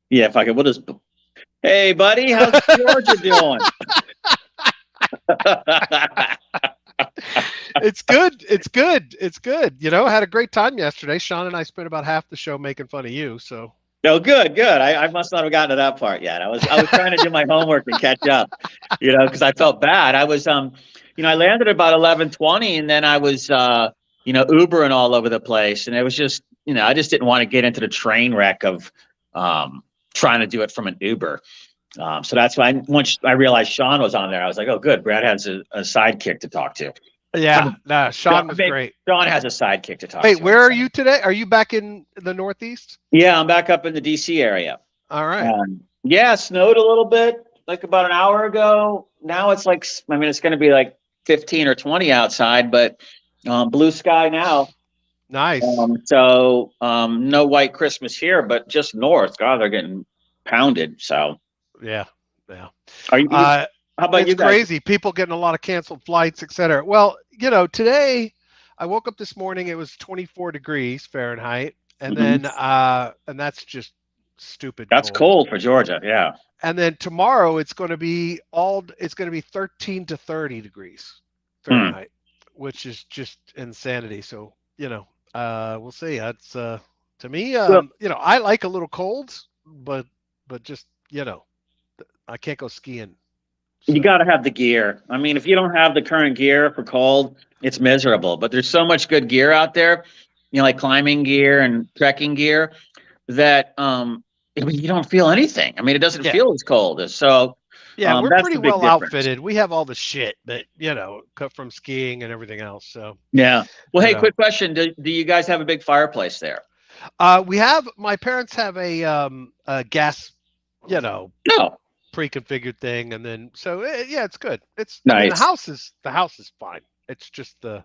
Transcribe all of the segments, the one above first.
Yeah, if I could, we'll just. Hey, buddy, how's Georgia doing? It's good. It's good. It's good. You know, I had a great time yesterday. Sean and I spent about half the show making fun of you. So No, good, good. I must not have gotten to that part yet. I was trying to do my homework and catch up, because I felt bad. I landed about 11:20, and then I was Ubering all over the place, and it was just I just didn't want to get into the train wreck of trying to do it from an Uber. So that's why once I realized Sean was on there, I was like, oh, good. Brad has a sidekick to talk to. yeah, nah, Sean was great. Sean has a sidekick to talk Wait, to. where are you today? Are you back in the Northeast? Yeah, I'm back up in the DC area. All right. Yeah, snowed a little bit, like about an hour ago. Now it's like, it's going to be like 15 or 20 outside, but blue sky now. Nice. No white Christmas here, but just north. God, they're getting pounded. So yeah. Are you? How about it's you guys? crazy. People getting a lot of canceled flights, etc. Well, today I woke up this morning. It was 24 degrees Fahrenheit, and then and that's just stupid. That's cold for Georgia. Yeah. And then tomorrow it's going to be 13 to 30 degrees Fahrenheit, which is just insanity. So we'll see. That's to me. I like a little cold, but just I can't go skiing. So. You got to have the gear. I mean, if you don't have the current gear for cold, it's miserable. But there's so much good gear out there, like climbing gear and trekking gear, that you don't feel anything. I mean, it doesn't feel as cold. So yeah, we're pretty well outfitted. We have all the shit that cut from skiing and everything else. So yeah. Well, hey, quick question: Do you guys have a big fireplace there? My parents have a gas, pre-configured thing, and then it's good. It's nice. I mean, the house is fine. It's just the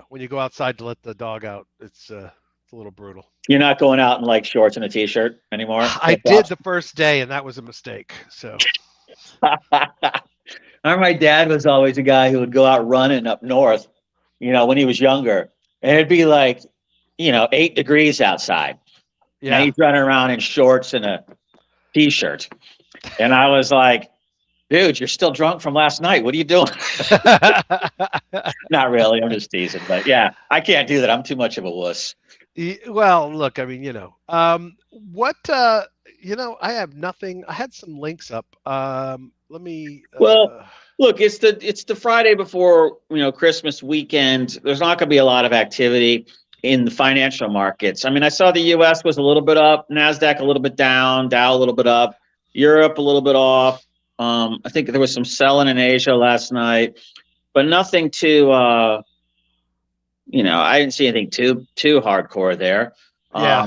when you go outside to let the dog out, it's a little brutal. You're not going out in like shorts and a t-shirt anymore? I did the first day, and that was a mistake. So my dad was always a guy who would go out running up north, when he was younger, and it'd be like 8 degrees outside. Yeah, and he's running around in shorts and a t-shirt. And I was like, dude, you're still drunk from last night. What are you doing? Not really. I'm just teasing. But yeah, I can't do that. I'm too much of a wuss. Well, look, I mean, what, I have nothing. I had some links up. Let me. Look, it's the Friday before, Christmas weekend. There's not going to be a lot of activity in the financial markets. I mean, I saw the U.S. was a little bit up, NASDAQ a little bit down, Dow a little bit up, Europe a little bit off. I think there was some selling in Asia last night, but nothing too, I didn't see anything too hardcore there. Yeah.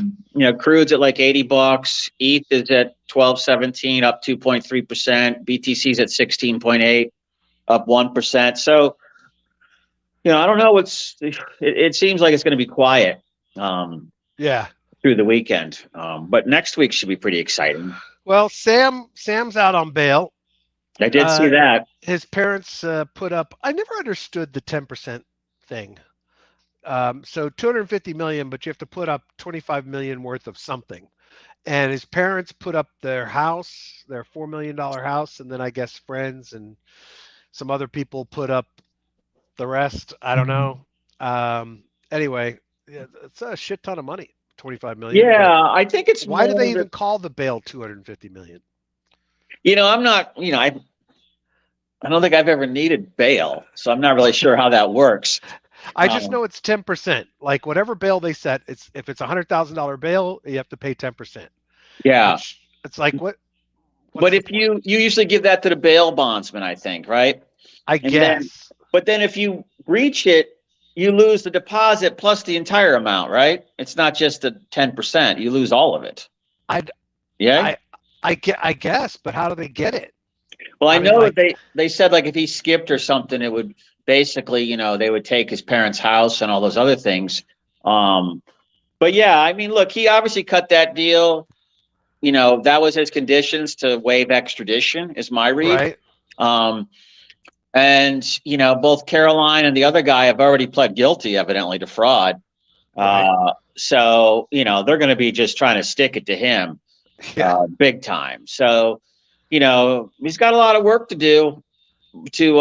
Crude's at like $80. ETH is at 12.17, up 2.3%. BTC's at 16.8, up 1%. So, I don't know it seems like it's going to be quiet. Through the weekend. But next week should be pretty exciting. Well, Sam's out on bail. I did see that. His parents put up. I never understood the 10% thing. So 250 million, but you have to put up 25 million worth of something. And his parents put up their house, their $4 million house, and then I guess friends and some other people put up the rest. I don't know. Anyway, it's a shit ton of money. 25 million. Yeah, I think it's. Why do they even call the bail 250 million? I'm not. I don't think I've ever needed bail, so I'm not really sure how that works. I just know it's 10%. Like whatever bail they set, if it's $100,000 bail, you have to pay 10%. Yeah, it's like what? But if you usually give that to the bail bondsman, I think, right? I guess. But then if you breach it, you lose the deposit plus the entire amount, right? It's not just the 10%. You lose all of it. I guess, but how do they get it? Well, I know that they said like if he skipped or something, it would basically, they would take his parents' house and all those other things. But yeah, I mean, look, he obviously cut that deal. That was his conditions to waive extradition, is my read. Right. And, both Caroline and the other guy have already pled guilty, evidently, to fraud. Right. So, they're going to be just trying to stick it to him Yeah. big time. So, he's got a lot of work to do to,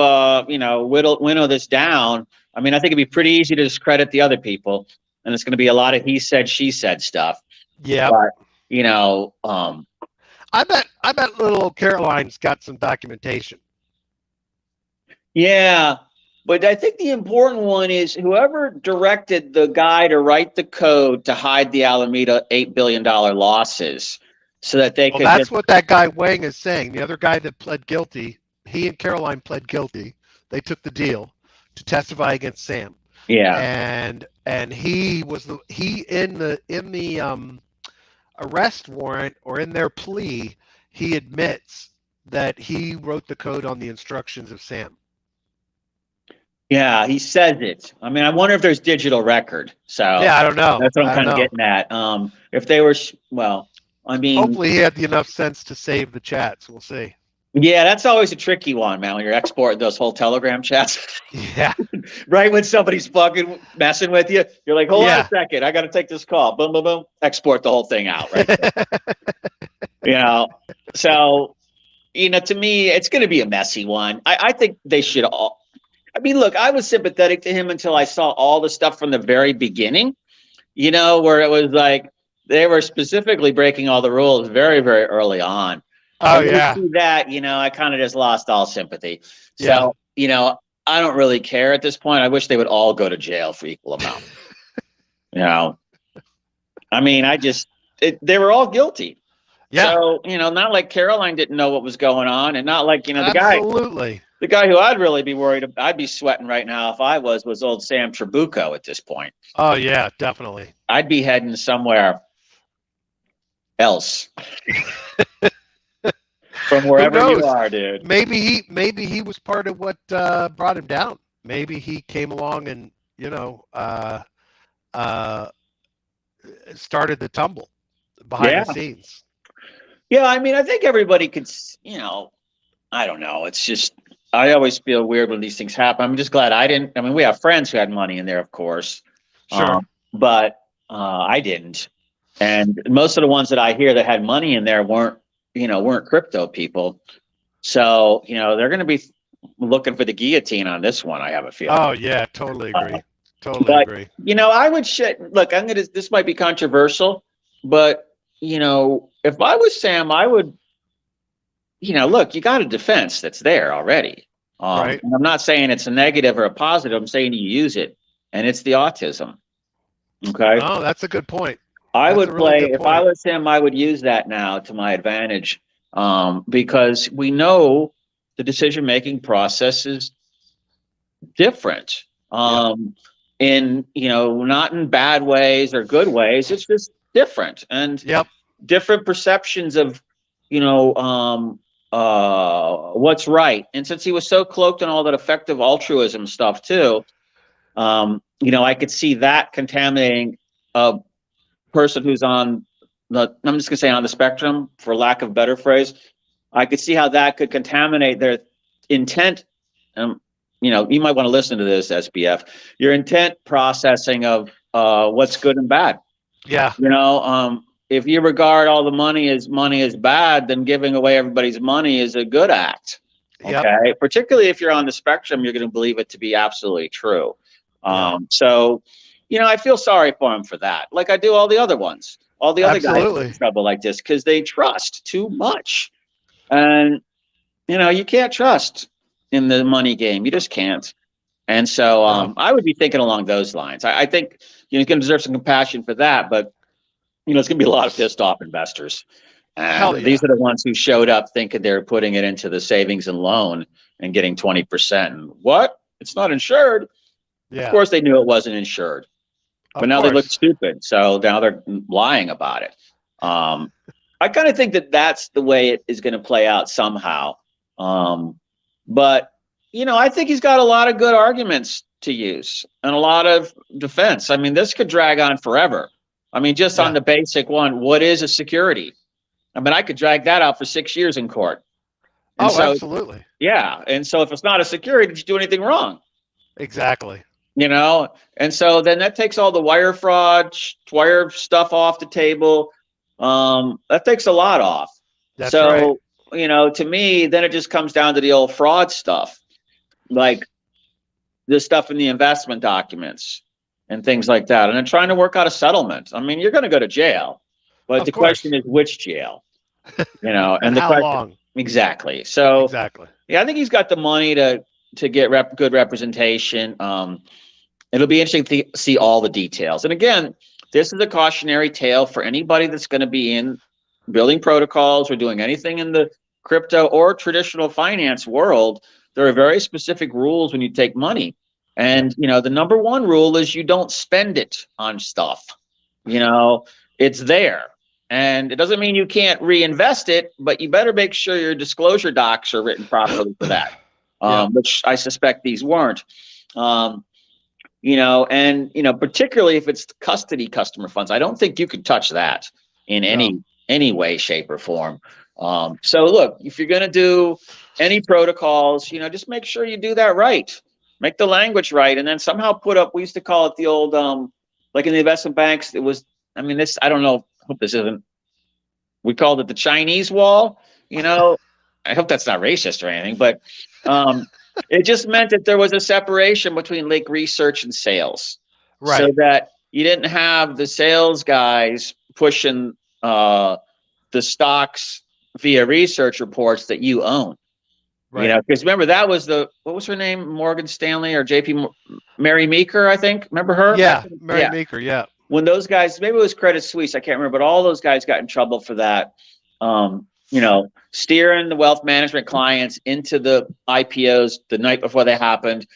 winnow this down. I mean, I think it'd be pretty easy to discredit the other people, and it's going to be a lot of he said, she said stuff. Yep. But, you know, um, I bet little Caroline's got some documentation. yeah, but I think the important one is whoever directed the guy to write the code to hide the Alameda $8 billion losses so that they Well, could that's just, what that guy Wang is saying. The other guy that pled guilty, he and Caroline pled guilty. They took the deal to testify against Sam, yeah, and he in the arrest warrant or in their plea, he admits that he wrote the code on the instructions of Sam. yeah, he says it. I mean, I wonder if there's digital record. So Yeah, I don't know. that's what I'm I don't kind of know. getting at. If they were, well, I mean, Hopefully, he had enough sense to save the chats. We'll see. yeah, that's always a tricky one, man. When you're exporting those whole Telegram chats, Yeah. right when somebody's fucking messing with you, you're like, hold on a Yeah. second, I got to take this call. Boom, boom, boom. Export the whole thing out, right? you know, so to me, it's going to be a messy one. I think they should all. I mean, look, I was sympathetic to him until I saw all the stuff from the very beginning. Where it was like they were specifically breaking all the rules very, very early on. Oh And when you yeah. see that, I kind of just lost all sympathy. Yeah. So, I don't really care at this point. I wish they would all go to jail for equal amount. I mean, they were all guilty. Yeah. So, not like Caroline didn't know what was going on, and not like, Absolutely. the guy who I'd really be worried about, I'd be sweating right now if I was old Sam Trabucco at this point. Oh yeah, definitely. I'd be heading somewhere else from wherever Who you knows? are, dude. Maybe he was part of what brought him down. Maybe he came along and started the tumble behind the scenes. Yeah, I mean, I think everybody could, I don't know. It's just, I always feel weird when these things happen. I'm just glad I didn't. I mean, we have friends who had money in there, of course. Sure. But I didn't. And most of the ones that I hear that had money in there weren't crypto people. So, they're going to be looking for the guillotine on this one. I have a feeling. Oh yeah, totally agree. Totally agree. I would look, this might be controversial, but if I was Sam, I would, look, you got a defense that's there already. Right. And I'm not saying it's a negative or a positive. I'm saying you use it, and it's the autism. Okay. Oh, that's a good point. I That's would a really good if point. I was him, I would use that now to my advantage, because we know the decision-making process is different. In not in bad ways or good ways. It's just different, and Yep. different perceptions of what's right. And since he was so cloaked in all that effective altruism stuff too, I could see that contaminating a person who's I'm just going to say on the spectrum, for lack of a better phrase. I could see how that could contaminate their intent. You might want to listen to this, SBF. Your intent processing of what's good and bad. Yeah. If you regard all the money as bad, then giving away everybody's money is a good act. Okay. Yep. Particularly if you're on the spectrum, you're going to believe it to be absolutely true. So, I feel sorry for him for that. Like I do all the other ones, all the other guys in trouble like this, because they trust too much. And, you can't trust in the money game. You just can't. And so I would be thinking along those lines. I think he's going to deserve some compassion for that, but it's going to be a lot of pissed off investors. And these are the ones who showed up thinking they're putting it into the savings and loan and getting 20%. And what? It's not insured. Yeah. Of course they knew it wasn't insured, but now they look stupid. So now they're lying about it. I kind of think that that's the way it is going to play out somehow. But, I think he's got a lot of good arguments to use and a lot of defense. I mean, this could drag on forever. I mean, just on the basic one, what is a security? I mean, I could drag that out for 6 years in court. And absolutely. Yeah. And so if it's not a security, did you do anything wrong? Exactly. you know, and so then that takes all the wire fraud, wire stuff off the table. That takes a lot off. That's right. So, you know, to me, then it just comes down to the old fraud stuff, like the stuff in the investment documents and things like that. And then trying to work out a settlement. I mean, you're going to go to jail, but Of the question course. is which jail, you know, And and the how question long? exactly. So, Exactly. yeah, I think he's got the money to get good representation. It'll be interesting to see all the details. And again, this is a cautionary tale for anybody that's going to be in building protocols or doing anything in the crypto or traditional finance world. There are very specific rules when you take money. Yep. And, you know, the number one rule is you don't spend it on stuff. You know, it's there. And it doesn't mean you can't reinvest it, but you better make sure your disclosure docs are written properly for that, Yep. which I suspect these weren't. You know, and, you know, particularly if it's custody customer funds, I don't think you could touch that in No. any way, shape, or form. So look, if you're going to do any protocols, you know, just make sure you do that right. Make the language right, and then somehow put up. We used to call it the old, like in the investment banks. It was, I mean, this. I don't know. I hope this isn't. We called it the Chinese wall. You know, I hope that's not racist or anything, but it just meant that there was a separation between like research and sales, so Right. that you didn't have the sales guys pushing the stocks via research reports that you own. You Right. know, because remember that was what was her name, Morgan Stanley or JP, Mary Meeker, I think. Remember her? Yeah. Mary Yeah. Meeker. Yeah. When those guys, maybe it was Credit Suisse, I can't remember, but all those guys got in trouble for that. You know, steering the wealth management clients into the IPOs the night before they happened,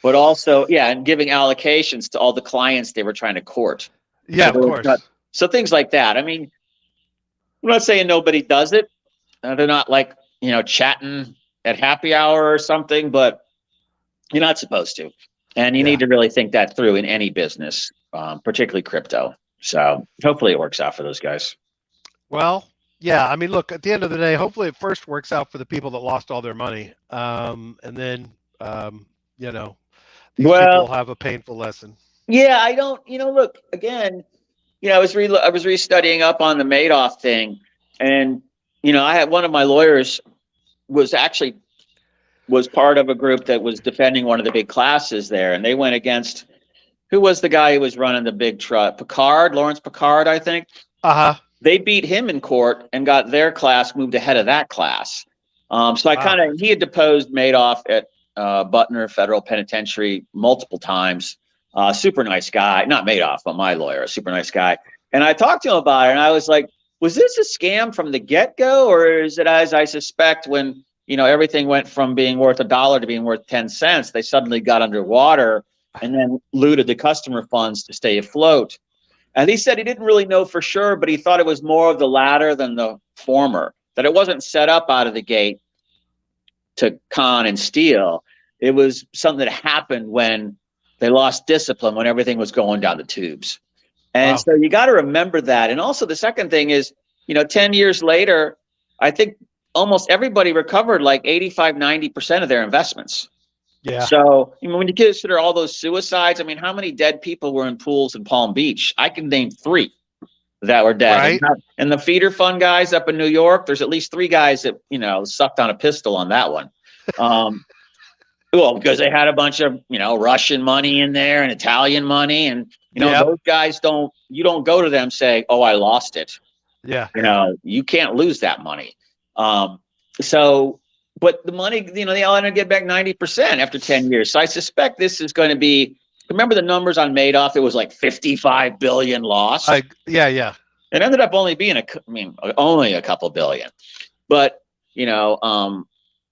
but also, yeah, and giving allocations to all the clients they were trying to court. Yeah. Of So, course. so things like that. I mean, I'm not saying nobody does it. They're not like, you know, chatting at happy hour or something, but you're not supposed to. And you Yeah. need to really think that through in any business, particularly crypto. So hopefully it works out for those guys. Well, yeah. I mean, look. At the end of the day, hopefully it first works out for the people that lost all their money, and then you know, these people Well, will have a painful lesson. yeah, I don't, you know, look, again, you know, I was re-studying up on the Madoff thing, and you know, I had one of my lawyers was actually was part of a group that was defending one of the big classes there, and they went against who was the guy who was running the big truck, Lawrence Picard, I think. Uh huh. They beat him in court and got their class moved ahead of that class. So I Wow. kind of he had deposed Madoff at Butner Federal Penitentiary multiple times. Super nice guy, not Madoff, but my lawyer, a super nice guy. And I talked to him about it, and I was like, "Was this a scam from the get-go, or is it as I suspect when you know everything went from being worth $1 to being worth 10 cents? They suddenly got underwater and then looted the customer funds to stay afloat." And he said he didn't really know for sure, but he thought it was more of the latter than the former, that it wasn't set up out of the gate to con and steal. It was something that happened when they lost discipline, when everything was going down the tubes. And Wow. so you got to remember that. And also the second thing is, you know, 10 years later, I think almost everybody recovered like 85, 90% of their investments. Yeah. So, you know, when you consider all those suicides, I mean, how many dead people were in pools in Palm Beach? I can name 3 that were dead. Right. And the feeder fund guys up in New York, there's at least 3 guys that, you know, sucked on a pistol on that one. Well, because they had a bunch of, you know, Russian money in there and Italian money. And, you know, Yep. those guys you don't go to them saying, "Oh, I lost it." Yeah. You know, you can't lose that money. So, but the money, you know, they all ended up getting back 90% after 10 years. So I suspect this is going to be, remember the numbers on Madoff? It was like 55 billion lost. Yeah. It ended up only being only a couple billion. But, you know,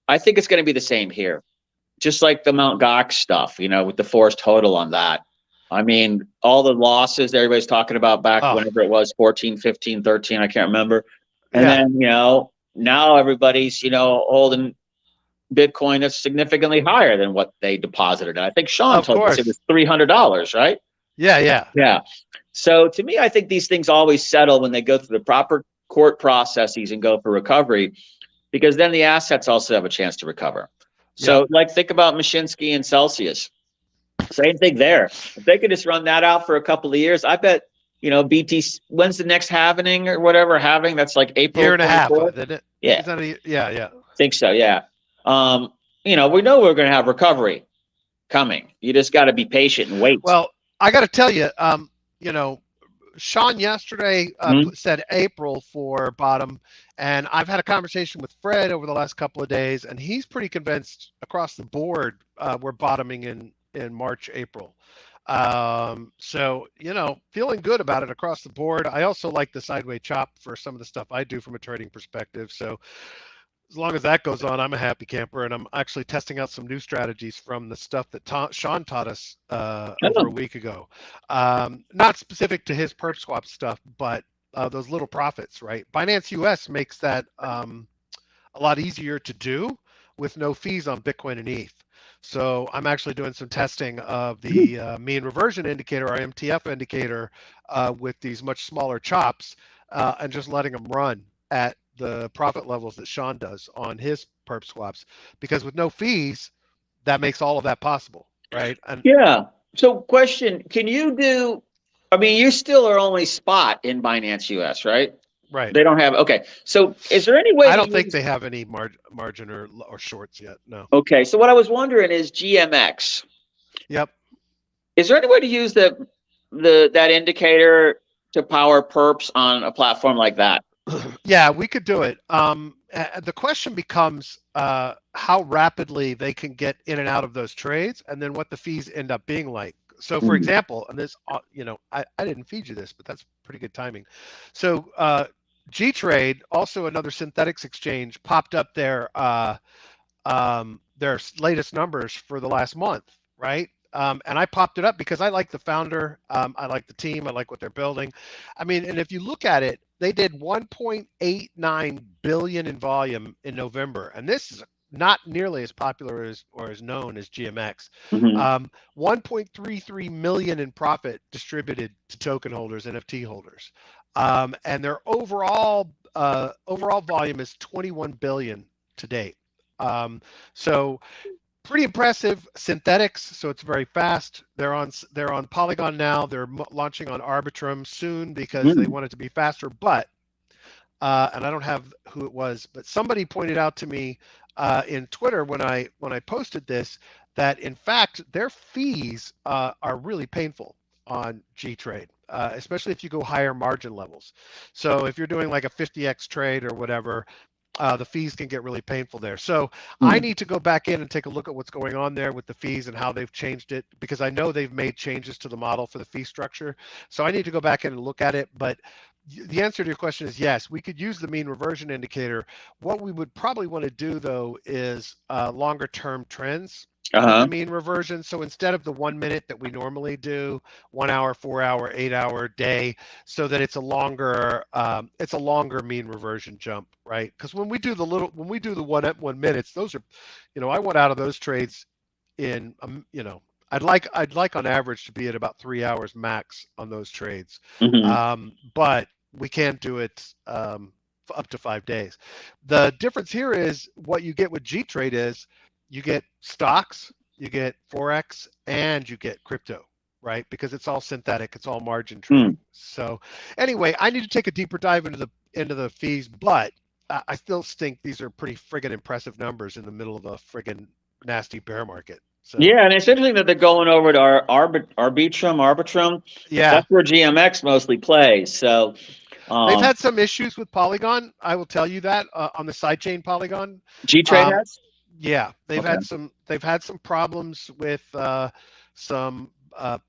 I think it's going to be the same here. Just like the Mt. Gox stuff, you know, with the forced total on that. I mean, all the losses everybody's talking about back whenever it was 14, 15, 13, I can't remember. And Yeah. then, you know, now everybody's, you know, holding Bitcoin that's significantly higher than what they deposited. And I think Sean Of told us it course. was $300, right? Yeah. Yeah. Yeah. So to me, I think these things always settle when they go through the proper court processes and go for recovery, because then the assets also have a chance to recover. Yep. So like think about Mashinsky and Celsius. Same thing there. If they could just run that out for a couple of years, I bet, BT, when's the next halving or whatever halving? That's like April Year and a half, 24th. isn't it? Yeah, Is that yeah. think so. Yeah. We know we're going to have recovery coming. You just got to be patient and wait. Well, I got to tell you, Sean yesterday said April for bottom, and I've had a conversation with Fred over the last couple of days, and he's pretty convinced across the board we're bottoming in March, April. So feeling good about it across the board. I also like the sideways chop for some of the stuff I do from a trading perspective. So as long as that goes on, I'm a happy camper, and I'm actually testing out some new strategies from the stuff that Sean taught us over a week ago. Not specific to his perp swap stuff, but those little profits, right? Binance US makes that a lot easier to do with no fees on Bitcoin and ETH. So I'm actually doing some testing of the mean reversion indicator, or MTF indicator, with these much smaller chops, and just letting them run at the profit levels that Sean does on his perp swaps, because with no fees, that makes all of that possible, right? And yeah. So question, can you do, you still are only spot in Binance US, right? Right. They don't have, okay. So is there any way? I don't think they have any margin or shorts yet. No. Okay. So what I was wondering is GMX. Yep. Is there any way to use that indicator to power perps on a platform like that? Yeah, we could do it. The question becomes how rapidly they can get in and out of those trades, and then what the fees end up being like. So, for example, and this, I didn't feed you this, but that's pretty good timing. So, G-Trade, also another synthetics exchange, popped up their latest numbers for the last month, right? And I popped it up because I like the founder, I like the team, I like what they're building. And if you look at it, they did 1.89 billion in volume in November, and this is not nearly as popular or as known as GMX. 1.33 million in profit distributed to token holders, NFT holders, and their overall volume is 21 billion to date. So pretty impressive. Synthetics, so it's very fast. They're on Polygon now. They're launching on Arbitrum soon because they want it to be faster. But and I don't have who it was, but somebody pointed out to me in Twitter when I posted this that in fact their fees are really painful on G-Trade, especially if you go higher margin levels. So if you're doing like a 50x trade or whatever, the fees can get really painful there. So I need to go back in and take a look at what's going on there with the fees and how they've changed it, because I know they've made changes to the model for the fee structure. So I need to go back in and look at it. But the answer to your question is yes, we could use the mean reversion indicator. What we would probably want to do, though, is longer term trends. The mean reversion. So instead of the 1 minute that we normally do, 1 hour, 4 hour, 8 hour day, so that it's a longer mean reversion jump, right? Because when we do the 1 minutes, those are, I want out of those trades in, I'd like on average to be at about 3 hours max on those trades, but we can't do it up to 5 days. The difference here is what you get with G-Trade is you get stocks, you get Forex, and you get crypto, right? Because it's all synthetic, it's all margin trading. So anyway, I need to take a deeper dive into the fees, but I still think these are pretty friggin' impressive numbers in the middle of a friggin' nasty bear market. So, yeah, and it's interesting that they're going over to our Arbitrum. Yeah, that's where GMX mostly plays. So they've had some issues with Polygon. I will tell you that on the sidechain Polygon. G-Trade has. Yeah, they've had some problems with some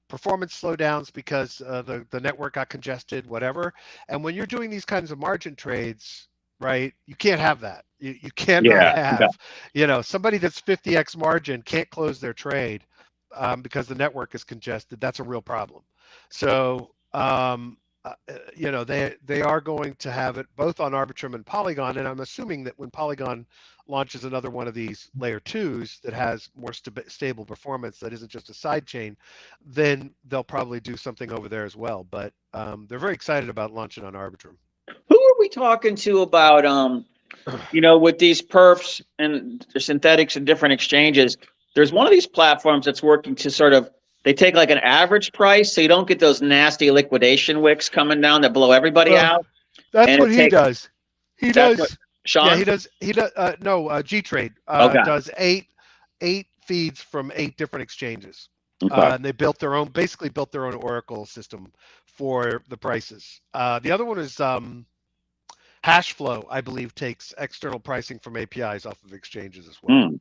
performance slowdowns because the network got congested, whatever. And when you're doing these kinds of margin trades, right, you can't have that. You cannot have, somebody that's 50x margin can't close their trade because the network is congested. That's a real problem. So they are going to have it both on Arbitrum and Polygon, and I'm assuming that when Polygon launches another one of these layer 2s that has more stable performance that isn't just a side chain, then they'll probably do something over there as well. But they're very excited about launching on Arbitrum. Who are we talking to about with these perfs and synthetics and different exchanges? there's one of these platforms that's working to sort of, they take like an average price, so you don't get those nasty liquidation wicks coming down that blow everybody out. That's And what it he takes, does. He that's what, does. Yeah, Sean? he does. He does. No, G Trade Okay. does eight feeds from 8 different exchanges. Okay. And they basically built their own Oracle system for the prices. The other one is Hashflow, I believe, takes external pricing from APIs off of exchanges as well.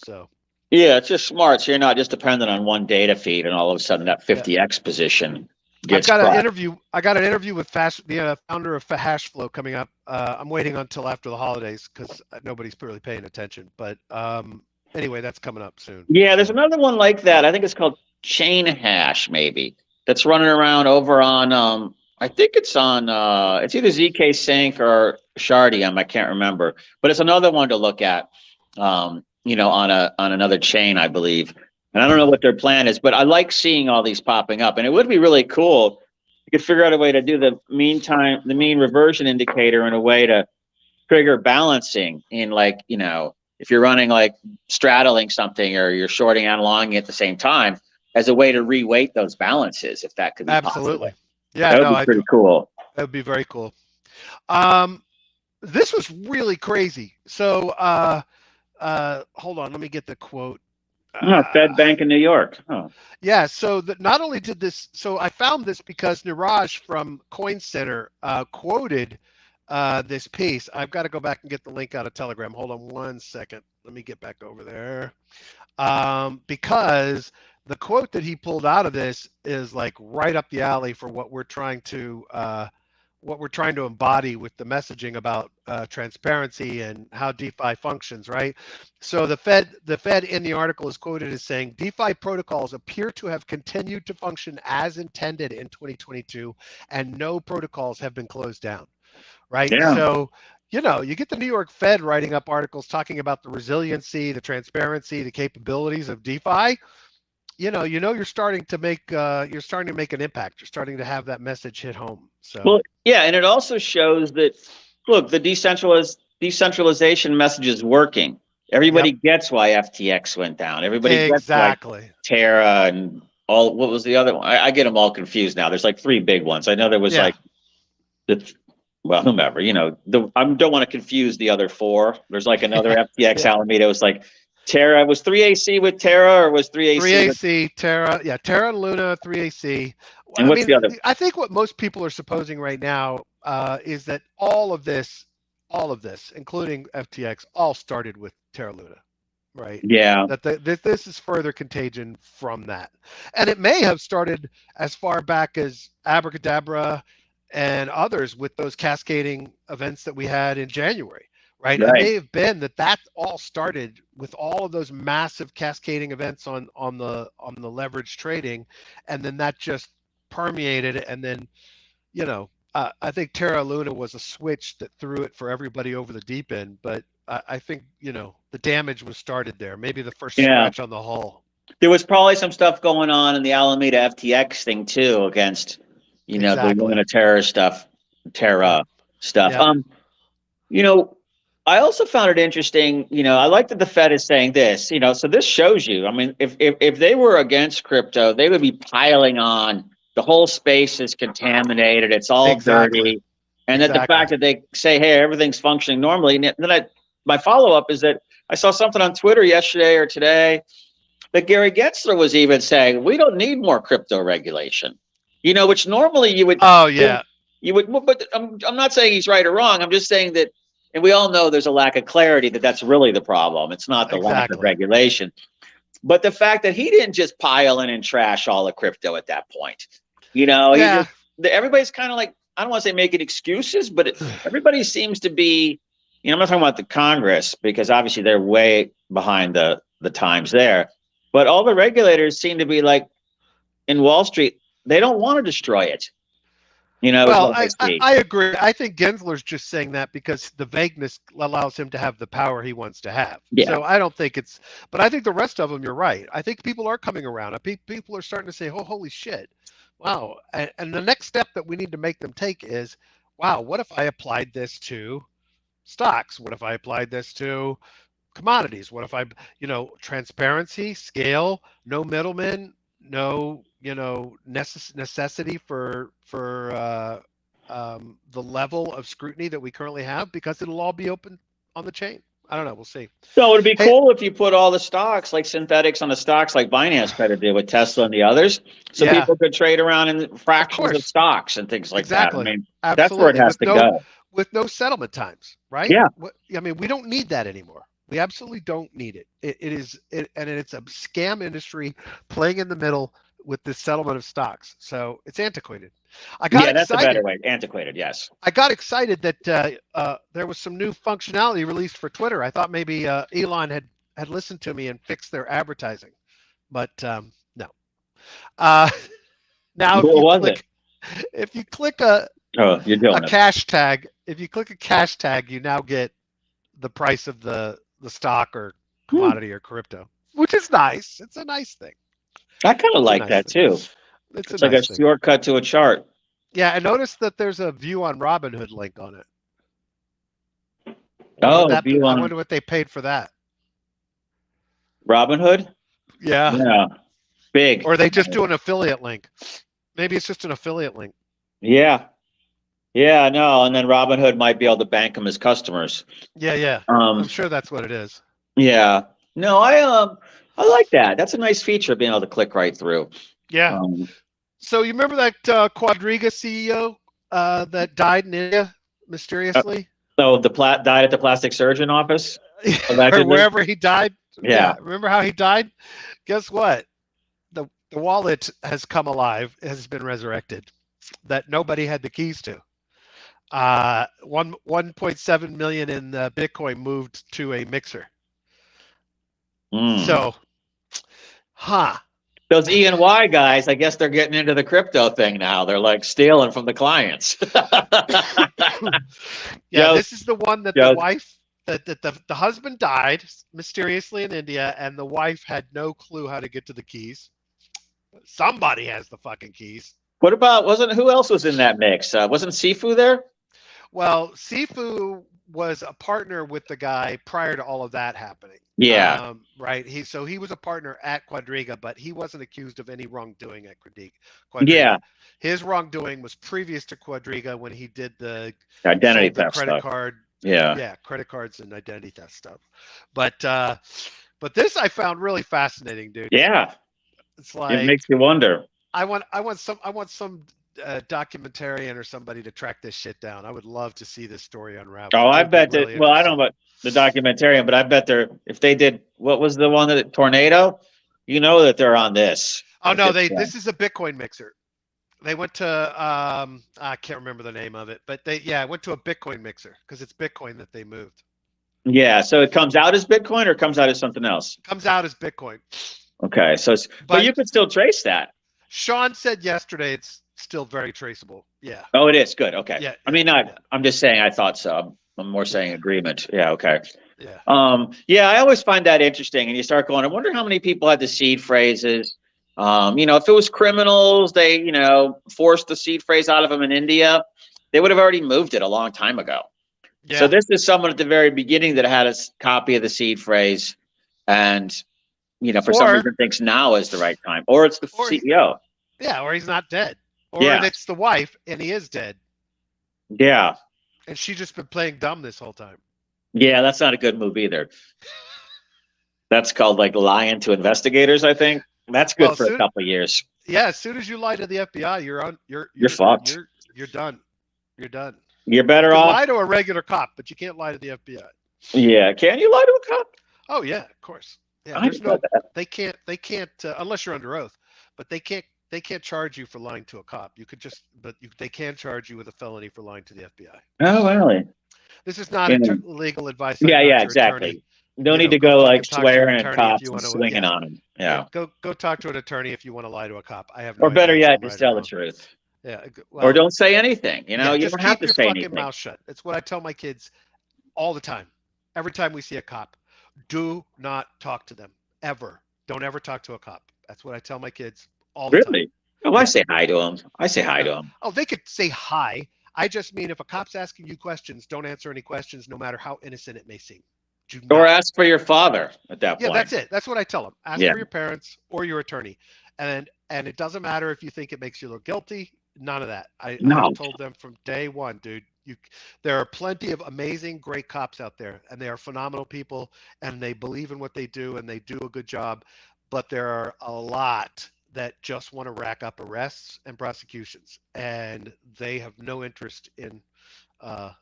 So yeah, it's just smart. So you're not just dependent on one data feed, and all of a sudden that yeah. 50x position I've gets got an crushed. interview. I got an interview with the founder of Hashflow coming up. I'm waiting until after the holidays because nobody's really paying attention. But anyway, that's coming up soon. Yeah, there's another one like that. I think it's called Chain Hash, maybe, that's running around over on I think it's on it's either ZK Sync or Shardium, I can't remember. But it's another one to look at, on another chain, I believe. And I don't know what their plan is, but I like seeing all these popping up. And it would be really cool. You could figure out a way to do the mean reversion indicator in a way to trigger balancing in, like, if you're running like straddling something or you're shorting and longing at the same time, as a way to reweight those balances, if that could be Absolutely. possible. Yeah, That would be pretty cool. That would be very cool. This was really crazy. So hold on, let me get the quote. Fed Bank in New York. Oh. Yeah, so not only did this, so I found this because Niraj from Coin Center quoted this piece. I've got to go back and get the link out of Telegram. Hold on one second. Let me get back over there. Because the quote that he pulled out of this is like right up the alley for what we're trying to embody with the messaging about transparency and how DeFi functions, right? So the Fed in the article is quoted as saying, DeFi protocols appear to have continued to function as intended in 2022, and no protocols have been closed down, right? Yeah. So, you get the New York Fed writing up articles talking about the resiliency, the transparency, the capabilities of DeFi. You're starting to make an impact. You're starting to have that message hit home. So well, yeah, and it also shows that, look, the decentralization message is working. Everybody gets why FTX went down. Everybody gets why Terra and all. What was the other one? I get them all confused now. There's like 3 big ones. I know there was whomever. I don't want to confuse the other 4. There's like another FTX Alameda. It was like Terra. Was 3AC with Terra, or was 3AC? 3AC Terra. Yeah, Terra and Luna, 3AC. And what's the other? I think what most people are supposing right now is that all of this, including FTX, all started with Terra Luna, right? Yeah. That this is further contagion from that, and it may have started as far back as Abracadabra and others with those cascading events that we had in January. Right. It may have been that all started with all of those massive cascading events on the leverage trading, and then that just permeated. And then, I think Terra Luna was a switch that threw it for everybody over the deep end. But I think the damage was started there. Maybe the first scratch on the hull. There was probably some stuff going on in the Alameda FTX thing too against the Luna Terra stuff. I also found it interesting, I like that the Fed is saying this, so this shows you, I mean, if they were against crypto, they would be piling on the whole space is contaminated, it's all dirty. And that the fact that they say, hey, everything's functioning normally. And then my follow-up is that I saw something on Twitter yesterday or today that Gary Gensler was even saying, we don't need more crypto regulation, which normally you would. Oh, yeah. You would, but I'm not saying he's right or wrong. I'm just saying that, and we all know there's a lack of clarity that's really the problem. It's not the lack of regulation, but the fact that he didn't just pile in and trash all the crypto at that point. Everybody's kind of like, I don't want to say making excuses, but everybody seems to be, I'm not talking about the Congress because obviously they're way behind the times there, but all the regulators seem to be like in Wall Street, they don't want to destroy it. Well, I agree. I think Gensler's just saying that because the vagueness allows him to have the power he wants to have. Yeah. So I don't think but I think the rest of them, you're right. I think people are coming around. People are starting to say, oh, holy shit. Wow. And the next step that we need to make them take is, wow, what if I applied this to stocks? What if I applied this to commodities? What if I, transparency, scale, no middlemen, no, necessity for the level of scrutiny that we currently have, because it'll all be open on the chain. I don't know. We'll see. So it'd be Hey, cool if you put all the stocks, like synthetics on the stocks, like Binance tried to do with Tesla and the others, so yeah, people could trade around in of fractions of course, stocks and things like that. I exactly, mean, that's where it absolutely, has to go. with no settlement times, right? Yeah. I mean, we don't need that anymore. We absolutely don't need it. And it's a scam industry playing in the middle with the settlement of stocks. So it's antiquated. I got Yeah, that's a better excited. way. Antiquated, yes. I got excited that there was some new functionality released for Twitter. I thought maybe Elon had listened to me and fixed their advertising, but no. Uh, now, What was it? if you click a Oh, you're doing it. cash tag, if you click a cash tag, you now get the price of the stock or commodity or crypto, which is nice. It's a nice thing. I kind of It's a like nice that thing. too. It's It's a like a nice thing. shortcut to a chart. Yeah, I noticed that there's a view on Robinhood link on it. Oh, view I on wonder what they paid for that. Robinhood? Yeah. Yeah, big. Or they just do an affiliate link. Maybe it's just an affiliate link. Yeah, yeah, no, and then Robinhood might be able to bank them as customers. Yeah. I'm Um, sure that's what it is. yeah, no, I like that. That's a nice feature, being able to click right through. Yeah. Um, So you remember that Quadriga CEO that died in India mysteriously? so died at the plastic surgeon office, Or allegedly. wherever he died? Yeah. Yeah. Remember how he died? Guess what? The wallet has come alive, has been resurrected, that nobody had the keys to. 1.7 million in Bitcoin moved to a mixer. Mm. So, Those E&Y guys, I guess they're getting into the crypto thing now. They're like stealing from the clients. yeah, Joe, this is the one that Joe, the wife, that the husband died mysteriously in India, and the wife had no clue how to get to the keys. Somebody has the fucking keys. what about, who else was in that mix? Wasn't Sifu there? Well, Sifu was a partner with the guy prior to all of that happening. Yeah. Right. He was a partner at Quadriga, but he wasn't accused of any wrongdoing at Quadriga. Yeah. His wrongdoing was previous to Quadriga, when he did the Identity sold the theft credit stuff. card. Yeah. Yeah, credit cards and identity theft stuff. But this I found really fascinating, dude. Yeah. It's It like, makes you wonder. I want some documentarian or somebody to track this shit down. I would love to see this story unravel. Oh, It I would be bet that. really Well, I don't interesting. know about the documentarian, but I bet if they did, what was the one that tornado? You know that they're on this. Oh at no, this point. this is a Bitcoin mixer. They went to I can't remember the name of it, but went to a Bitcoin mixer because it's Bitcoin that they moved. Yeah. So it comes out as Bitcoin or comes out as something else? Comes out as Bitcoin. Okay. So, but you could still trace that. Sean said yesterday it's still very traceable. Yeah. Oh, it is good. Okay. Yeah. I mean, I'm just saying. I thought so. I'm more saying agreement. Yeah. Okay. Yeah. Yeah. I always find that interesting, and you start going, I wonder how many people had the seed phrases. If it was criminals, they, forced the seed phrase out of them in India, they would have already moved it a long time ago. Yeah. So this is someone at the very beginning that had a copy of the seed phrase, and for some reason thinks now is the right time, or it's the CEO. Yeah, or he's not dead, or it's the wife and he is dead. Yeah, and she's just been playing dumb this whole time. Yeah, that's not a good move either. That's called like lying to investigators, I think. That's good for a couple of years. Yeah, as soon as you lie to the FBI, you're fucked. You're done. You're done. You're better you off. Lie to a regular cop, but you can't lie to the FBI. Yeah, can you lie to a cop? Oh yeah, of course. Yeah, they can't unless you're under oath, but they can't charge you for lying to a cop. You could they can charge you with a felony for lying to the FBI. Oh, really? This is not legal advice. Yeah, exactly. Attorney. No need to go like swearing at cops and swinging on them. Yeah. Go talk to an attorney if you want to lie to a cop. I have no. Or better yet, just tell the truth. Yeah. Well, or don't say anything. You don't have to say anything. Keep your fucking mouth shut. It's what I tell my kids all the time. Every time we see a cop, do not talk to them ever. Don't ever talk to a cop. That's what I tell my kids all the time. Really? Oh, I say hi to them. I say hi to them. Oh, they could say hi. I just mean if a cop's asking you questions, don't answer any questions, no matter how innocent it may seem. Do Or not. ask for your father at that Yeah, point. that's it. That's what I tell them. Ask Yeah. for your parents or your attorney, and it doesn't matter if you think it makes you look guilty. None of that. I have No. told them from day one, dude. There are plenty of amazing, great cops out there, and they are phenomenal people, and they believe in what they do, and they do a good job. But there are a lot that just want to rack up arrests and prosecutions, and they have no interest in. Uh,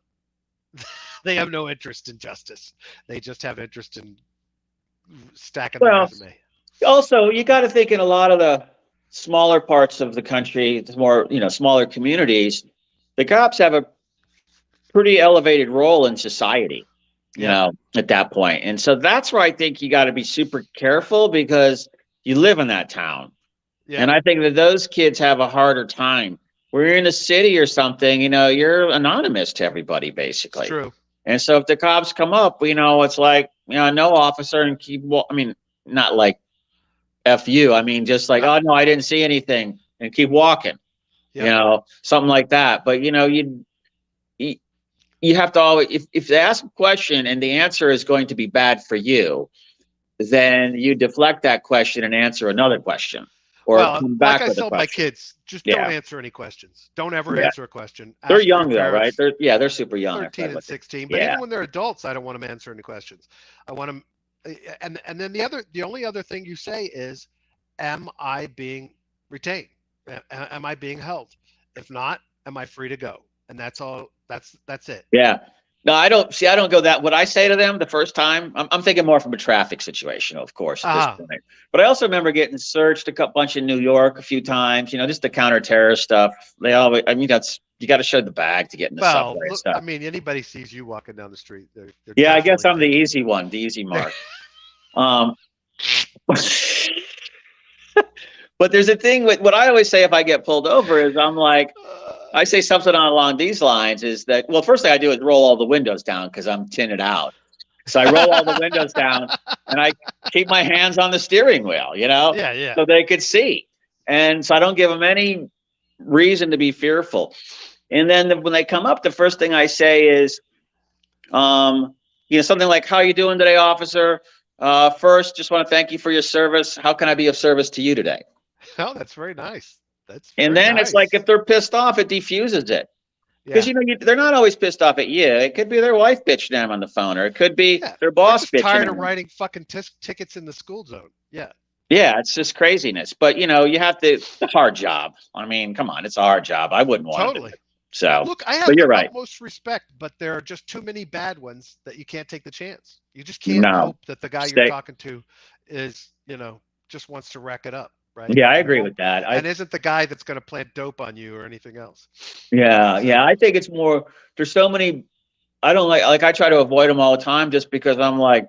they have no interest in justice. They just have interest in stacking their Well, resume. also, you got to think in a lot of the smaller parts of the country, the more, smaller communities, the cops have a pretty elevated role in society, Yeah, at that point. And so that's where I think you got to be super careful because you live in that town. yeah, And I think that those kids have a harder time. Where you're in a city or something, you're anonymous to everybody it's basically. true. And so if the cops come up, it's like, no officer and I mean, not like F you. I mean, just like, No, oh no, I didn't see anything and keep walking, yeah. something like that. But you, you have to always, if they ask a question and the answer is going to be bad for you, then you deflect that question and answer another question or Well, come like back I with a tell my question. kids, just don't Yeah. answer any questions. Don't ever Yeah. answer a question. They're Ask for your young though, right? parents. They're super young. I 13 forgot and what 16, but yeah. even when they're adults, I don't want them to answer any questions. I want them, and then the only other thing you say is, am I being retained? Am I being held? If not, am I free to go? And that's all. That's it. Yeah. No, I don't go that. What I say to them the first time, I'm thinking more from a traffic situation, of course, at this Ah, point. But I also remember getting searched bunch in New York a few times, just the counter terrorist stuff. They always, I mean, you got to show the bag to get in the well, subway and look, I stuff. mean, anybody sees you walking down the street, they're Yeah, I guess definitely I'm the thinking. easy one, the easy mark. Um, but there's a thing with what I always say if I get pulled over is I'm like, I say something along these lines is that, well, first thing I do is roll all the windows down because I'm tinted out. So I roll all the windows down and I keep my hands on the steering wheel, Yeah, yeah. so they could see. And so I don't give them any reason to be fearful. And then when they come up, the first thing I say is, something like, how are you doing today, officer? First, just want to thank you for your service. How can I be of service to you today? Oh, that's very nice. That's And very then it's like, nice. if they're pissed off, it defuses it. Because Yeah, they're not always pissed off at you. It could be their wife bitching them on the phone, or it could be yeah. their They're boss just bitching tired of them. writing fucking tickets in the school zone. Yeah, Yeah, it's just craziness. But you have to. It's a hard job. I mean, come on, it's a hard job. I wouldn't want to do totally. it. So, Look, I but have you're the right. utmost respect, but there are just too many bad ones that you can't take the chance. You just can't No, hope that the guy you're stay. talking to is, just wants to rack it up, right? Yeah, I And agree won't with that. and isn't the guy that's going to plant dope on you or anything else. Yeah. So, I think it's more. There's so many. I don't like. I try to avoid them all the time, just because I'm like,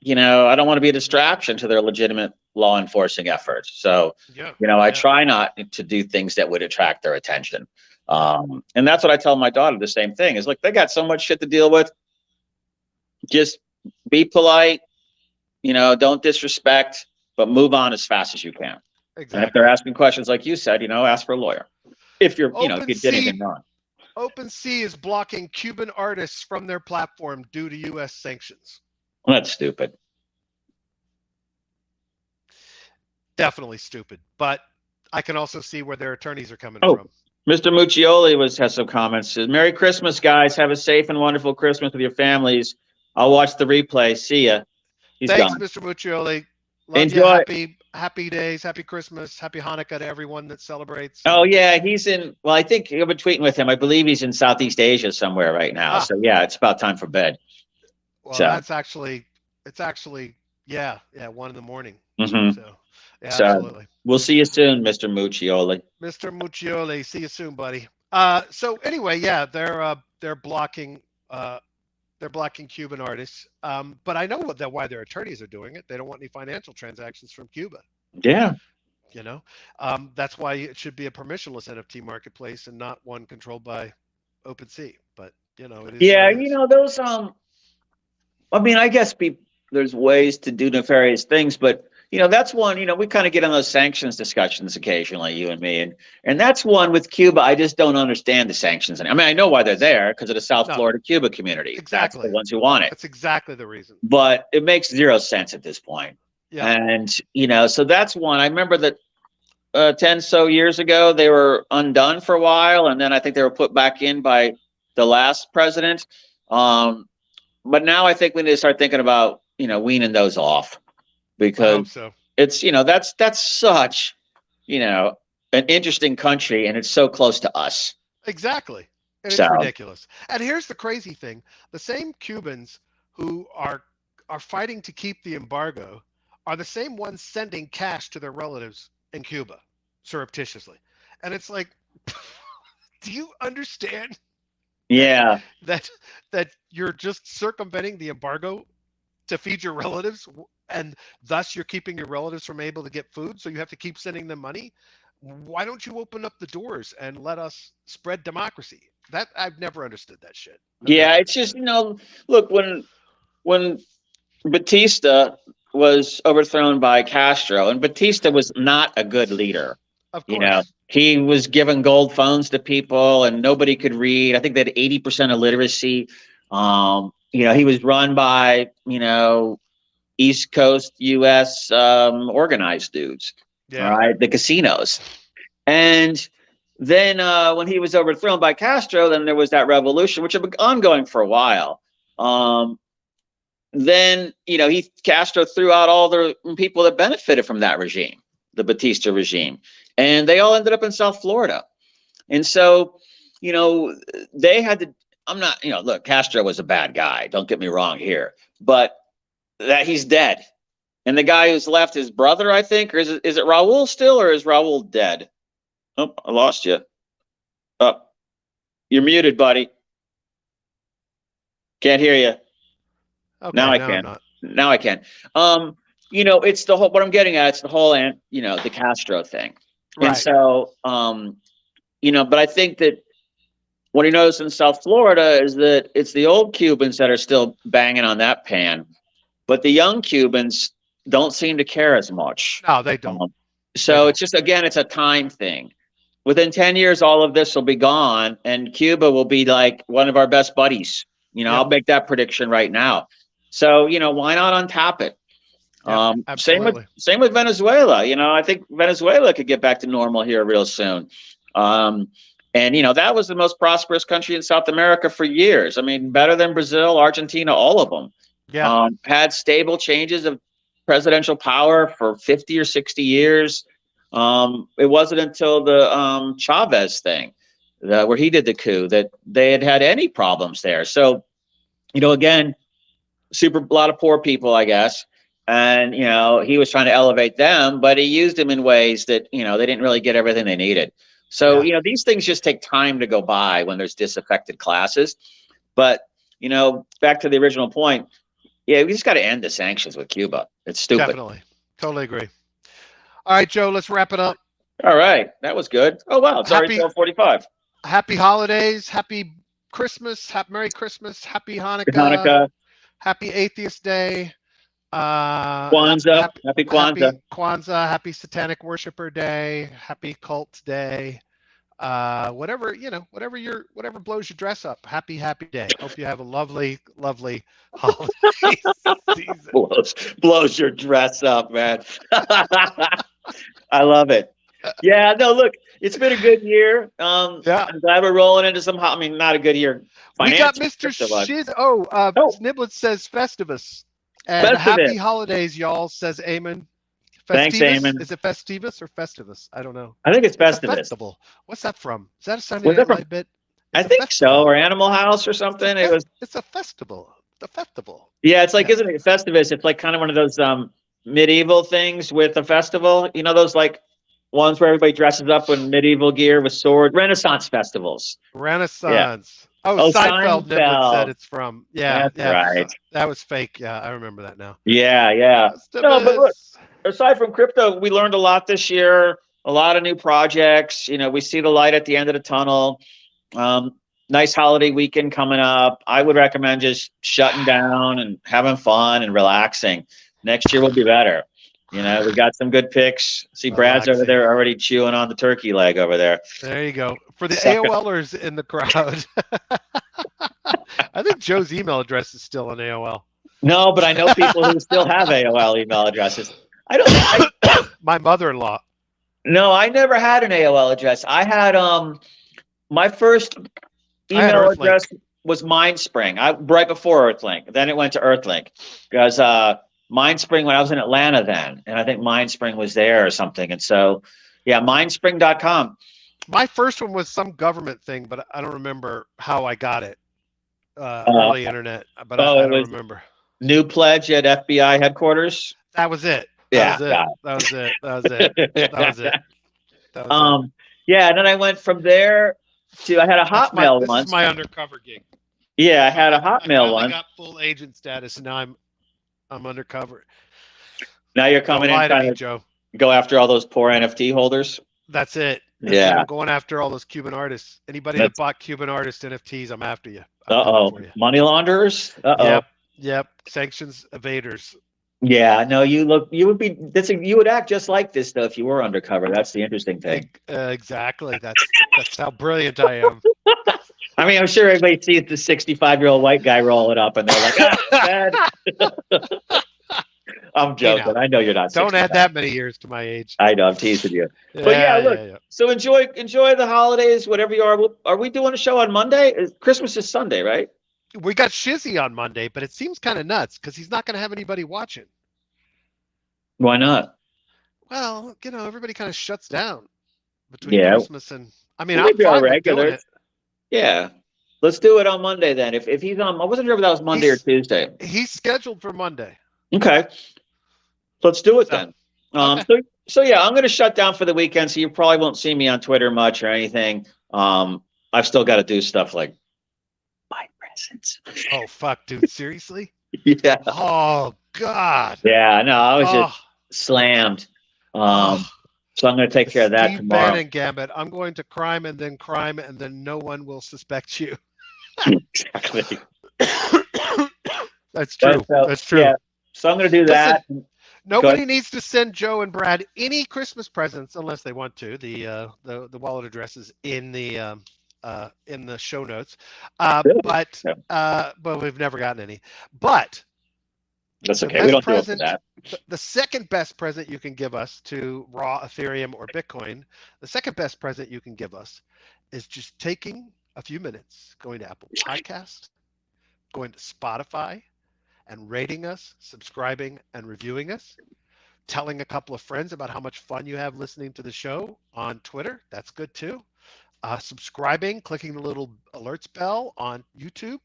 I don't want to be a distraction to their legitimate law enforcing efforts. So, yeah, I yeah, try not to do things that would attract their attention. And that's what I tell my daughter. The same thing is, like, they got so much shit to deal with. Just be polite. Don't disrespect, but move on as fast as you can. And if they're exactly. asking questions like you said, ask for a lawyer. If you're, if you did OpenSea anything wrong. OpenSea is blocking Cuban artists from their platform due to U.S. sanctions. Well, that's stupid. Definitely stupid, but I can also see where their attorneys are coming Oh, from. Mr. Muccioli has some comments. Says, Merry Christmas, guys. Have a safe and wonderful Christmas with your families. I'll watch the replay. See ya. He's Thanks, gone. Mr. Muccioli. Love you. Enjoy. Happy days. Happy Christmas. Happy Hanukkah to everyone that celebrates. Oh yeah, he's in. Well, I think I've been tweeting with him. I believe he's in Southeast Asia somewhere right now. So yeah, it's about time for bed. Well, So it's actually, yeah, 1 a.m. mhm. So, yeah, So absolutely. we'll see you soon, Mr. Muccioli. Mr. Muccioli, see you soon, buddy. So anyway, yeah, they're blocking Cuban artists. But I know why their attorneys are doing it. They don't want any financial transactions from Cuba. Yeah. That's why it should be a permissionless NFT marketplace and not one controlled by OpenSea. But it is Yeah, what it is. those I mean, I guess there's ways to do nefarious things, but that's one, we kind of get on those sanctions discussions occasionally, you and me. And that's one with Cuba. I just don't understand the sanctions. I mean, I know why they're there because of the South No, Florida Cuba community. That's the exactly. ones who want it. That's exactly the reason. But it makes zero sense at this point. Yeah. And, so that's one. I remember that 10 so years ago, they were undone for a while. And then I think they were put back in by the last president. But now I think we need to start thinking about, weaning those off. I Because hope so. it's that's such an interesting country, and it's so close to us. Exactly. And it's So ridiculous. And here's the crazy thing. The same Cubans who are fighting to keep the embargo are the same ones sending cash to their relatives in Cuba surreptitiously. And it's like, do you understand yeah, that you're just circumventing the embargo to feed your relatives, and thus you're keeping your relatives from able to get food, so you have to keep sending them money? Why don't you open up the doors and let us spread democracy? That I've never understood that shit. yeah. It's just look, when Batista was overthrown by Castro, and Batista was not a good leader. Of course. He was giving gold phones to people, and nobody could read. I think they had 80% illiteracy. He was run by East Coast U.S. Organized dudes, Yeah. right? The casinos. And then when he was overthrown by Castro, then there was that revolution, which had been ongoing for a while. Then Castro threw out all the people that benefited from that regime, the Batista regime, and they all ended up in South Florida. And so, they had to. I'm not, look, Castro was a bad guy. Don't get me wrong here, but that he's dead. And the guy who's left, his brother, I think, or is it Raul still, or is Raul dead? Oh, I lost you. Oh, you're muted, buddy. Can't hear you. Okay, Now I I'm can. not. Now I can. It's the whole, what I'm getting at, it's the whole, the Castro thing. Right. And so, but I think that what he knows in South Florida is that it's the old Cubans that are still banging on that pan, but the young Cubans don't seem to care as much. No, they don't. So it's just, again, it's a time thing. Within 10 years, all of this will be gone, and Cuba will be like one of our best buddies. I'll make that prediction right now. So, why not untap it? Absolutely. Same with Venezuela. I think Venezuela could get back to normal here real soon. And that was the most prosperous country in South America for years. I mean, better than Brazil, Argentina, all of them. Yeah. Had stable changes of presidential power for 50 or 60 years. It wasn't until the Chavez thing, where he did the coup, that they had any problems there. So, again, a lot of poor people, I guess. And, he was trying to elevate them, but he used them in ways that, they didn't really get everything they needed. So, these things just take time to go by when there's disaffected classes. But, back to the original point, we just got to end the sanctions with Cuba. It's stupid. Definitely. Totally agree. All right, Joe, let's wrap it up. All right. That was good. Oh, wow. It's already 12:45. Happy holidays. Happy Christmas. Merry Christmas. Happy Hanukkah. Hanukkah. Happy Atheist Day. Kwanzaa. Happy Kwanzaa. Happy Kwanzaa. Happy Satanic Worshipper Day. Happy Cult Day. Whatever blows your dress up. Happy day. Hope you have a lovely holiday season. Blows your dress up, man. I love it. Yeah, no, look, it's been a good year. I'm glad we're rolling into some. I mean, not a good year. We got Mr. Shiz. Sniblets says Festivus. And Festivus. Happy holidays, y'all, says Eamon. Thanks, Eamon. Is it Festivus or Festivus? I don't know. I think it's Festivus. Festival. What's that from? Is that a Sunday Night Live bit? I think so, or Animal House or something. It's a festival. The festival. Yeah, it's like, isn't it Festivus? It's like kind of one of those medieval things with a festival. Those like ones where everybody dresses up in medieval gear with swords. Renaissance festivals. Renaissance. Yeah. Oh, Seinfeld said it's from. Yeah, that's right. That was fake. Yeah, I remember that now. Yeah. No, but look, aside from crypto, we learned a lot this year. A lot of new projects. We see the light at the end of the tunnel. Nice holiday weekend coming up. I would recommend just shutting down and having fun and relaxing. Next year will be better. You know, we got some good picks. See, Brad's over Relaxing. there already chewing on the turkey leg over there. There you go. For the Sucker. AOLers in the crowd, I think Joe's email address is still on AOL. No, but I know people who still have AOL email addresses. I don't. My mother-in-law. No, I never had an AOL address. I had my first I had email Earthlink. address was Mindspring. Right before Earthlink. Then it went to Earthlink because Mindspring when I was in Atlanta then, and I think Mindspring was there or something. And so, yeah, mindspring.com. My first one was some government thing, but I don't remember how I got it. Early internet, but I don't remember. New pledge at FBI headquarters. That was it. Yeah, That was it. Yeah, and then I went from there to I had a Hotmail This once. is my undercover gig. Yeah, I had a Hotmail I one. got full agent status, and now I'm undercover. Now you're coming in trying to Joe. Go after all those poor NFT holders. That's it. Yeah, I'm going after all those Cuban artists. Anybody that bought Cuban artist NFTs, I'm after you. Money launderers. Yep. Sanctions evaders. Yeah, no, you would act just like this though if you were undercover. That's the interesting thing. Exactly. That's how brilliant I am. I mean, I'm sure everybody sees the 65-year-old white guy roll it up and they're like, bad. I'm joking. I know you're not. Don't add that many years to my age. I know. I'm teasing you. But look. So enjoy the holidays, whatever you are. Are we doing a show on Monday? Christmas is Sunday, right? We got Shizzy on Monday, but it seems kind of nuts because he's not going to have anybody watching. Why not? Well, everybody kind of shuts down between Christmas and. I mean, I'm fine regular. With doing it. Yeah, let's do it on Monday then. If he's on, I wasn't sure if that was Monday or Tuesday. He's scheduled for Monday. Okay, let's do it then. Okay. So yeah, I'm going to shut down for the weekend, so you probably won't see me on Twitter much or anything. I've still got to do stuff like buy presents. Oh fuck, dude! Seriously? Yeah. Oh god. Yeah, no, I was just slammed. So I'm going to take care of that tomorrow. Bannon Gambit. I'm going to crime, and then no one will suspect you. Exactly. That's true. That's true. Yeah. So I'm going to do that. Nobody needs to send Joe and Brad any Christmas presents unless they want to. The wallet address is in the show notes. But we've never gotten any. But that's okay. We don't do it for that. The second best present you can give us to raw Ethereum or Bitcoin, the second best present you can give us is just taking a few minutes, going to Apple Podcast, going to Spotify, and rating us, subscribing, and reviewing us, telling a couple of friends about how much fun you have listening to the show on Twitter. That's good too. Subscribing, clicking the little alerts bell on YouTube,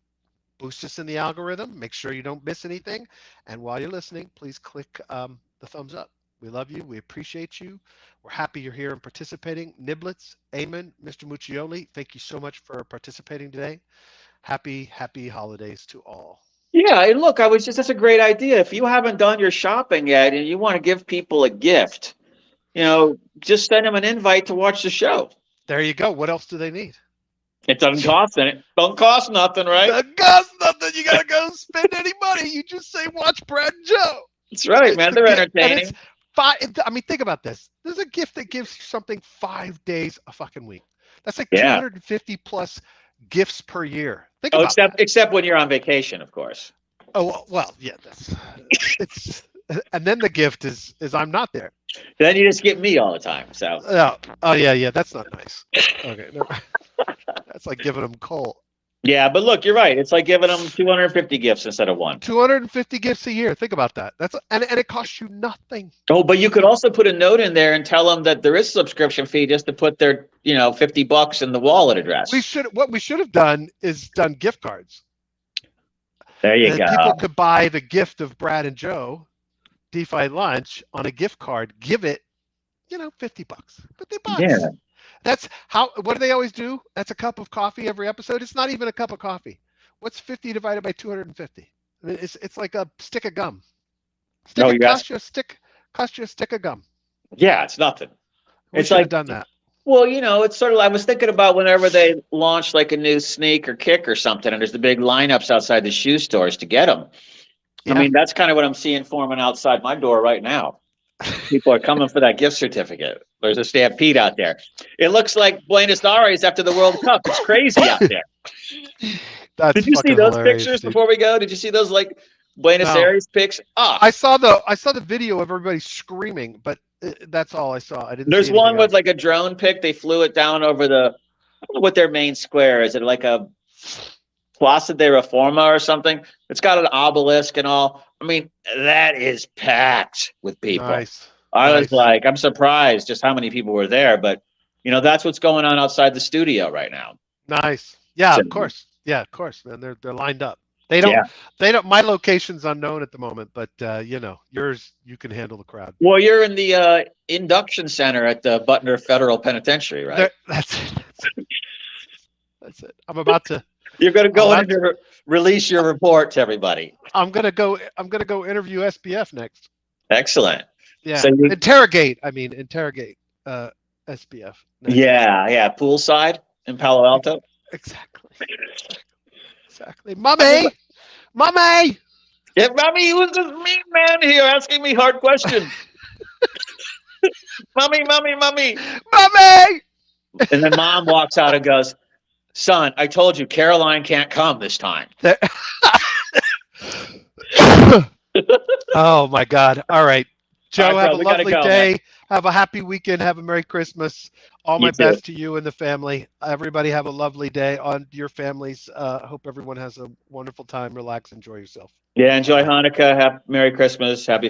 boost us in the algorithm. Make sure you don't miss anything. And while you're listening, please click the thumbs up. We love you. We appreciate you. We're happy you're here and participating. Niblets, Eamon, Mr. Muccioli, thank you so much for participating today. Happy holidays to all. Yeah, and look, that's a great idea. If you haven't done your shopping yet and you want to give people a gift, just send them an invite to watch the show. There you go. What else do they need? It doesn't cost anything. Don't cost nothing, right? It doesn't cost nothing. You gotta go spend any money. You just say, watch Brad and Joe. That's right, man. They're entertaining. Think about this. There's a gift that gives you something 5 days a fucking week. That's like 250 plus gifts per year. Think about except when you're on vacation, of course. Oh well, yeah. It's and then the gift is I'm not there. Then you just get me all the time. So. Oh yeah. That's not nice. Okay. No. That's like giving them coal. Yeah, but look, you're right. It's like giving them 250 gifts instead of one. 250 gifts a year. Think about that. And it costs you nothing. Oh, but you could also put a note in there and tell them that there is a subscription fee just to put their, $50 in the wallet address. What we should have done is done gift cards. There you go. People could buy the gift of Brad and Joe, DeFi Lunch, on a gift card. Give it, $50. $50. Yeah. That's what do they always do? That's a cup of coffee every episode. It's not even a cup of coffee. What's 50 divided by 250? I mean, it's like a stick of gum. Cost you a stick of gum. Yeah, it's nothing. We should have done that. Well, it's sort of, I was thinking about whenever they launch like a new sneak or kick or something, and there's the big lineups outside the shoe stores to get them. Yeah. I mean, that's kind of what I'm seeing forming outside my door right now. People are coming for that gift certificate. There's a stampede out there. It looks like Buenos Aires after the World Cup. It's crazy out there. That's Did you see fucking those hilarious, pictures dude. before we go? Did you see those like Buenos No. Aires pics? I saw the video of everybody screaming, but that's all I saw. I didn't. There's see one with else. like a drone pic. They flew it down over the, I don't know what their main square is. It like a Plaza de Reforma or something? It's got an obelisk and all. I mean, that is packed with people. Nice. I was like, I'm surprised just how many people were there, but that's what's going on outside the studio right now. Nice. Yeah, So, of course. Yeah, of course, man. They're lined up. They don't. My location's unknown at the moment, but yours, you can handle the crowd. Well, you're in the induction center at the Butner Federal Penitentiary, right? That's it. That's it. I'm about to. You're going to go in and release your report to everybody. I'm gonna go interview SBF next. Excellent. Yeah. So interrogate SBF. Next. Yeah. Poolside in Palo Alto. Exactly. Mommy. Yeah, mommy, who's this mean man here asking me hard questions? Mommy. And then mom walks out and goes, son, I told you Caroline can't come this time. Oh my God. All right. Joe, right, have a lovely day. Man. Have a happy weekend. Have a Merry Christmas. All my best to you and the family. Everybody have a lovely day on your families. Hope everyone has a wonderful time. Relax, enjoy yourself. Yeah, enjoy Hanukkah. Merry Christmas. Happy